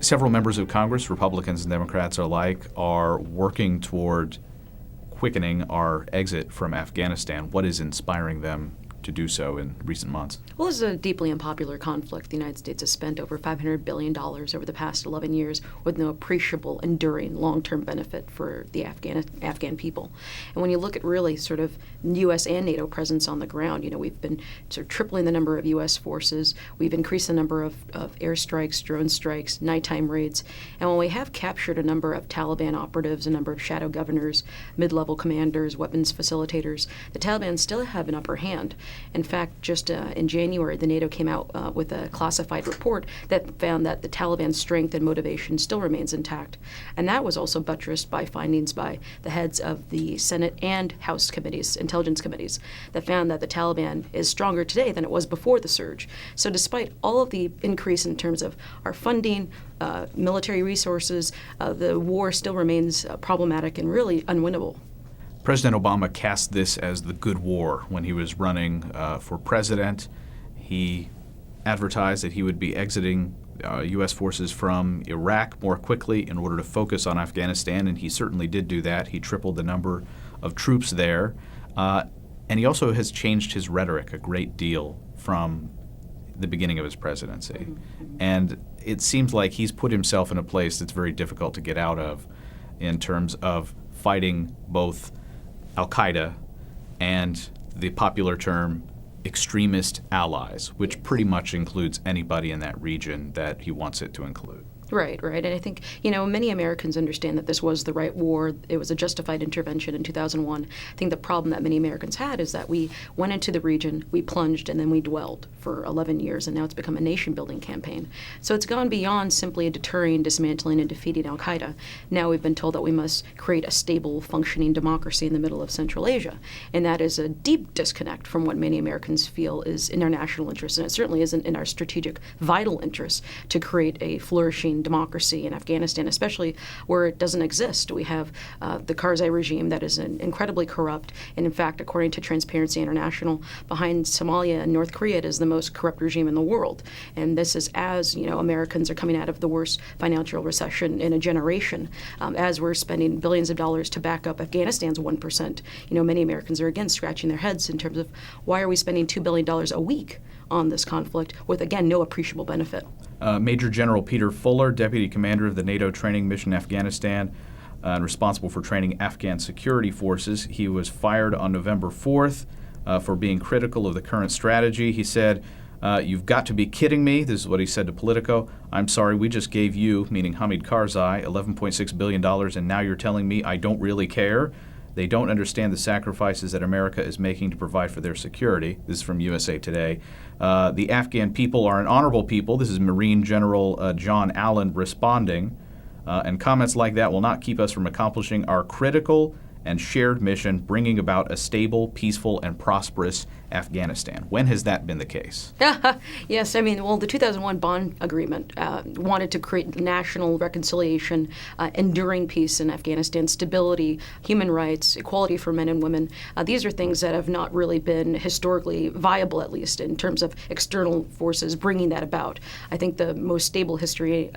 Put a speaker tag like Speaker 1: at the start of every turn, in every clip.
Speaker 1: Several members of Congress, Republicans and Democrats alike, are working toward quickening our exit from Afghanistan. What is inspiring them to do so in recent months?
Speaker 2: Well, this is a deeply unpopular conflict. The United States has spent over $500 billion over the past 11 years with no appreciable, enduring, long-term benefit for the Afghan people. And when you look at really sort of U.S. and NATO presence on the ground, we've been sort of tripling the number of U.S. forces. We've increased the number of airstrikes, drone strikes, nighttime raids. And when we have captured a number of Taliban operatives, a number of shadow governors, mid-level commanders, weapons facilitators, the Taliban still have an upper hand. In fact, just in January, the NATO came out with a classified report that found that the Taliban's strength and motivation still remains intact. And that was also buttressed by findings by the heads of the Senate and House committees, intelligence committees, that found that the Taliban is stronger today than it was before the surge. So despite all of the increase in terms of our funding, military resources, the war still remains problematic and really unwinnable.
Speaker 1: President Obama cast this as the good war when he was running for president. He advertised that he would be exiting U.S. forces from Iraq more quickly in order to focus on Afghanistan, and he certainly did do that. He tripled the number of troops there. And he also has changed his rhetoric a great deal from the beginning of his presidency. And it seems like he's put himself in a place that's very difficult to get out of in terms of fighting both Al-Qaeda and the popular term extremist allies, which pretty much includes anybody in that region that he wants it to include.
Speaker 2: Right. And I think, many Americans understand that this was the right war. It was a justified intervention in 2001. I think the problem that many Americans had is that we went into the region, we plunged, and then we dwelled for 11 years, and now it's become a nation-building campaign. So it's gone beyond simply deterring, dismantling, and defeating al-Qaeda. Now we've been told that we must create a stable, functioning democracy in the middle of Central Asia. And that is a deep disconnect from what many Americans feel is in our national interest, and it certainly isn't in our strategic, vital interest to create a flourishing democracy in Afghanistan, especially where it doesn't exist. We have the Karzai regime that is incredibly corrupt, and in fact, according to Transparency International, behind Somalia and North Korea, it is the most corrupt regime in the world. And this is as Americans are coming out of the worst financial recession in a generation, as we're spending billions of dollars to back up Afghanistan's 1%. Many Americans are again scratching their heads in terms of why are we spending $2 billion a week on this conflict with, again, no appreciable benefit.
Speaker 1: Major General Peter Fuller, Deputy Commander of the NATO Training Mission Afghanistan, and responsible for training Afghan security forces. He was fired on November 4th for being critical of the current strategy. He said, "You've got to be kidding me." This is what he said to Politico. "I'm sorry, we just gave you," meaning Hamid Karzai, $11.6 billion, and now you're telling me I don't really care? They don't understand the sacrifices that America is making to provide for their security. This is from USA Today. The Afghan people are an honorable people. This is Marine General John Allen responding. And comments like that will not keep us from accomplishing our critical and shared mission, bringing about a stable, peaceful, and prosperous Afghanistan. When has that been the case?
Speaker 2: Yes, the 2001 Bonn Agreement wanted to create national reconciliation, enduring peace in Afghanistan, stability, human rights, equality for men and women. These are things that have not really been historically viable, at least in terms of external forces bringing that about. I think the most stable history,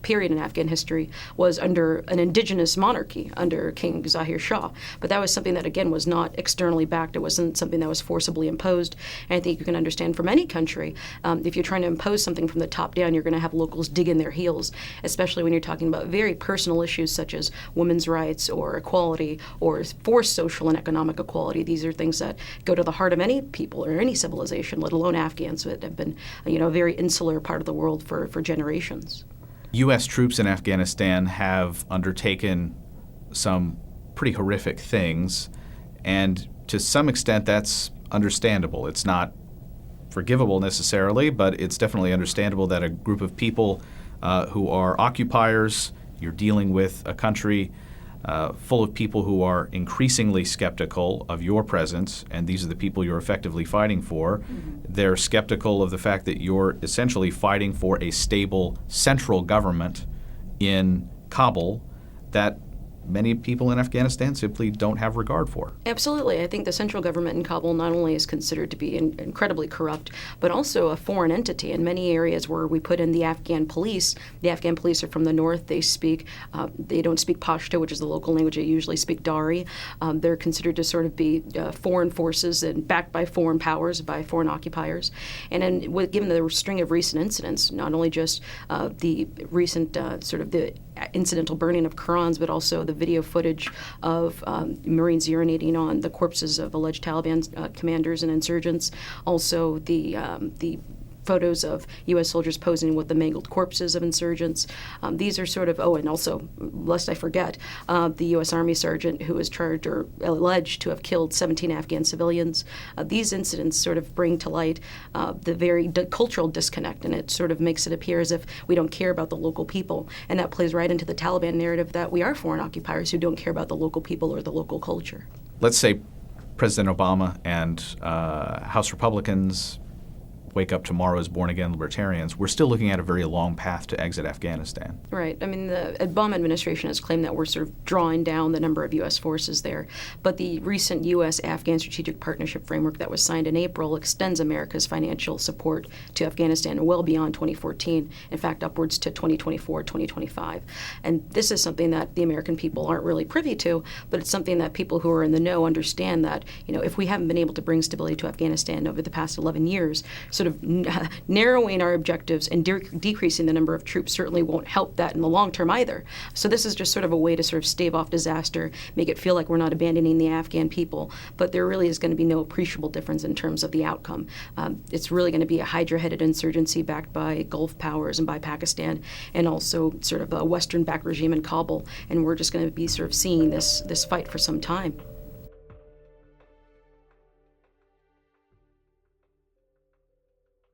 Speaker 2: period in Afghan history was under an indigenous monarchy, under King Zahir Shah. But that was something that, again, was not externally backed. It wasn't something that was forcibly imposed. And I think you can understand from any country, if you're trying to impose something from the top down, you're going to have locals dig in their heels, especially when you're talking about very personal issues such as women's rights or equality or forced social and economic equality. These are things that go to the heart of any people or any civilization, let alone Afghans that have been, a very insular part of the world for generations.
Speaker 1: U.S. troops in Afghanistan have undertaken some pretty horrific things, and to some extent that's understandable. It's not forgivable necessarily, but it's definitely understandable that a group of people who are occupiers, you're dealing with a country full of people who are increasingly skeptical of your presence, and these are the people you're effectively fighting for. Mm-hmm. They're skeptical of the fact that you're essentially fighting for a stable central government in Kabul that many people in Afghanistan simply don't have regard for.
Speaker 2: Absolutely. I think the central government in Kabul not only is considered to be incredibly corrupt, but also a foreign entity. In many areas where we put in the Afghan police are from the north. They don't speak Pashto, which is the local language. They usually speak Dari. They're considered to sort of be foreign forces and backed by foreign powers, by foreign occupiers. And then, given the string of recent incidents, not only just the recent sort of the incidental burning of Qurans, but also the video footage of Marines urinating on the corpses of alleged Taliban commanders and insurgents. Also, the photos of U.S. soldiers posing with the mangled corpses of insurgents. These are sort of, and also, lest I forget, the U.S. Army sergeant who was charged or alleged to have killed 17 Afghan civilians. These incidents sort of bring to light the very cultural disconnect, and it sort of makes it appear as if we don't care about the local people. And that plays right into the Taliban narrative that we are foreign occupiers who don't care about the local people or the local culture.
Speaker 1: Let's say President Obama and House Republicans wake up tomorrow as born-again libertarians. We're still looking at a very long path to exit Afghanistan.
Speaker 2: Right. I mean, the Obama administration has claimed that we're sort of drawing down the number of U.S. forces there. But the recent U.S.-Afghan Strategic Partnership Framework that was signed in April extends America's financial support to Afghanistan well beyond 2014, in fact, upwards to 2024, 2025. And this is something that the American people aren't really privy to, but it's something that people who are in the know understand that, if we haven't been able to bring stability to Afghanistan over the past 11 years, sort of narrowing our objectives and decreasing the number of troops certainly won't help that in the long term either. So this is just sort of a way to sort of stave off disaster, make it feel like we're not abandoning the Afghan people, but there really is going to be no appreciable difference in terms of the outcome. It's really going to be a hydra-headed insurgency backed by Gulf powers and by Pakistan, and also sort of a Western-backed regime in Kabul, and we're just going to be sort of seeing this fight for some time.